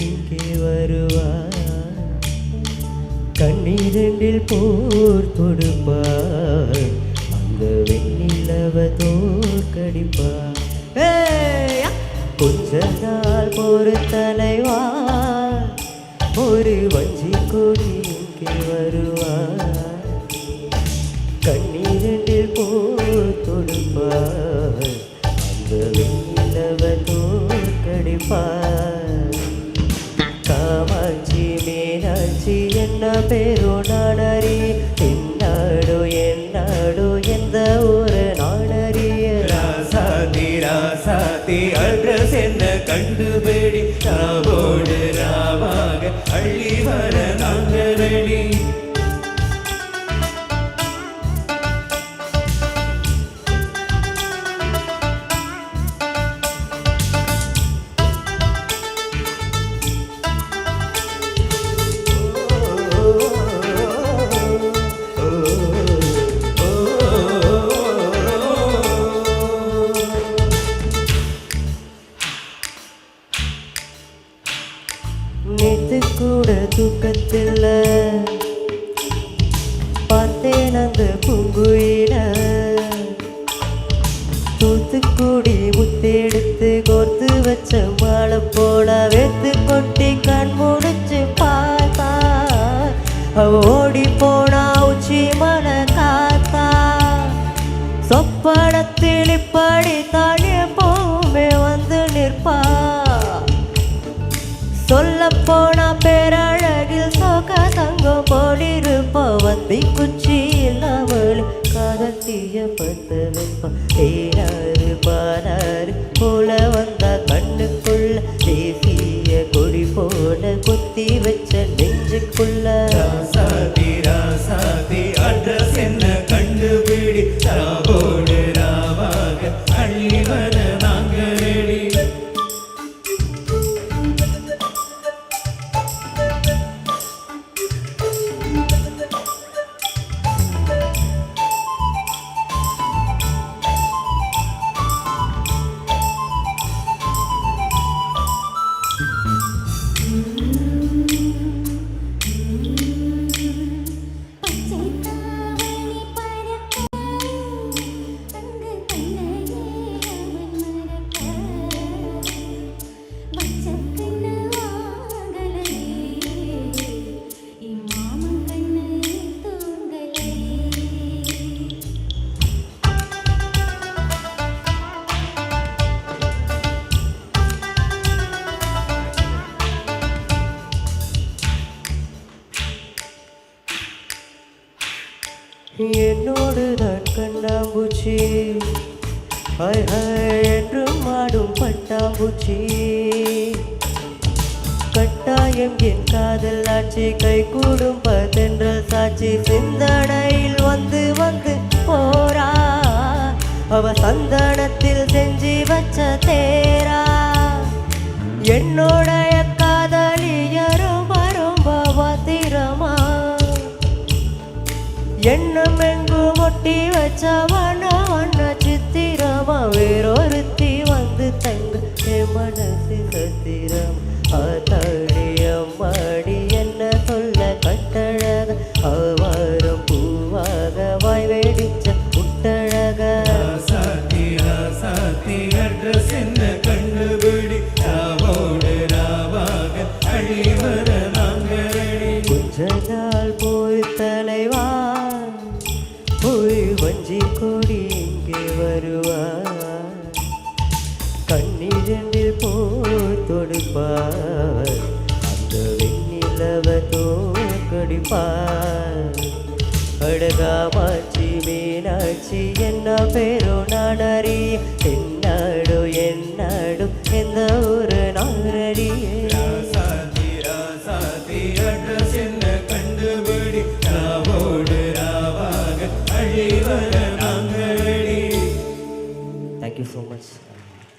இங்கே வருவார் கண்ணீரில் போர் தொடுப்பார் அந்த வெண்ணிலவ தோற்கடிப்பார் கொஞ்ச நாள் ஒரு தலைவா ஒரு வஞ்சி கொடி இங்கே வருவார் கண்ணீரில் போர் தொடுப்பார் அந்த வெண்ணிலவ தோற்கடிப்பார் காமாட்சி மீனாட்சி என்ன பேரோ நாடறி என்னாடோ எந்த ஒரு நாடறிய ராசாதி அட்ரஸ் என்ன கண்டுபிடி ராவோடு ராவாக அள்ளி வர நாங்கள் ரெடி நேத்து கூட தூக்கத்தில் பார்த்தேன் அந்த பூங்குயில தூத்துக்குடி முத்தெடுத்து கோர்த்து வச்ச மாலை போல வெத்து கொட்டி கண் முடிச்சு பார்த்தா ஓடி போனா உச்சி மன காத்தா சொப்பனத்தில் இப்படி தானே போமே வந்து நிற்பா சொல்ல போனா பேரழகில் சோக தங்கம் போலிருப்பவந்தி குச்சி இல்லாமல் காதல் தீய பத்த வைப்பான் தேனாறு பானாறு போல வந்தா கண்ணுக்குள்ள தேசிய கொடி போல குத்தி வச்ச நெஞ்சுக்குள்ள ராசாதி அட்ரஸ் என்ன கண்டுபிடி ராவோடு ராவாக அள்ளி வர நாங்கள் ரெடி என்னோடு தான் கண்ணாம்பூச்சி ஹாய் ஹாய் என்றும் ஆடும் பட்டாம்பூச்சி கட்டாயம் என் காதல் ஆட்சி கை கூடும் பதென்றல் சாட்சி சிந்தனையில் வந்து வந்து போரா அவ சந்தனத்தில் செஞ்சு வச்ச தேரா என்னோடைய காதலியரும் ரொம்ப பத்திரமா எண்ணம் எங்கும் ஒட்டி வச்ச வண்ண வண்ண சித்திரமா வேறொருத்தி வந்து தங்க என் மனசு சத்திரம் ஆத்தாடி அம்மாடி என்ன சொல்ல கட்டழக அவாரம் பூவாக வாய் வெடிச்ச முட்டழக ராசாதி அட்ரஸ் என்ன கண்டுபிடி ராவோடு ராவாக அள்ளி வர நாங்கள் ரெடி கொஞ்ச நாள் போய் தலைவா போய் வஞ்சி கொடி இங்கே வருவார் கண்ணீரில் போர் தொடுப்பார் அந்த வெண்ணிலவ தோற்கடிப்பார் அழகாமாட்சி மீனாட்சி என்ன பேரோ நாடறி என்னாடோ எந்த ஒரு நாடறியே ராசாதி அட்ரஸ் என்ன கண்டுபிடி ராவோடு ராவாக அள்ளி வர நாங்கள் ready. Thank you so much.